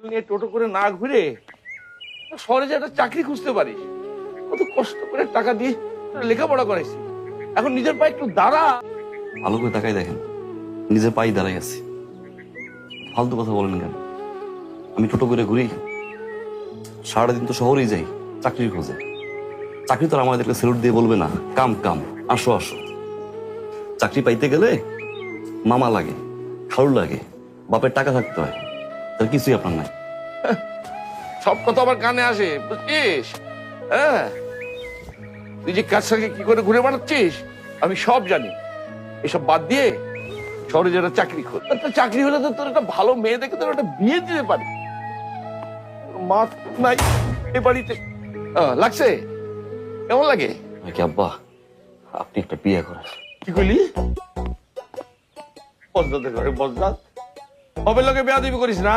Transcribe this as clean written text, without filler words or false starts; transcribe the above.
নিয়ে টোটো করে না ঘুরে শহরে যে একটা চাকরি খুঁজতে পারিস। কত কষ্ট করে টাকা দিয়ে লেখাপড়া করাইছি, এখন নিজের পায়ে একটু দাঁড়া। ভালো করে তাকাই দেখেন, নিজের পায়ে দাঁড়াই আছি। ফালতু কথা বলেন কেন? আমি টোটো করে ঘুরি, সারাদিন তো শহরেই যাই চাকরির খোঁজে। চাকরি তো আর আমাদেরকে স্যালুট দিয়ে বলবে না কাম কাম, আসো আসো। চাকরি পাইতে গেলে মামা লাগে, খালু লাগে, বাপের টাকা থাকতে হয়, তার কিছুই আপনার নাই। সব কথা আমার কানে আসে, বুঝছিস? হ্যাঁ, তুই যে কাজ সঙ্গে কি করে ঘুরে বেড়াচ্ছিস আমি সব জানি। এসব বাদ দিয়ে শহরে যারা চাকরি খোঁজ, একটা চাকরি হলে তো তোর একটা ভালো মেয়ে দেখে তোর একটা বিয়ে দিতে পারি। মা নাই এ বাড়িতে। লাগছে? কেমন লাগে? নাকি আব্বা আপনি একটা বিয়ে করেন? কি করলি? বজদাতে করে বজদাত হবে, লোকে বেয়াদবি করিস না।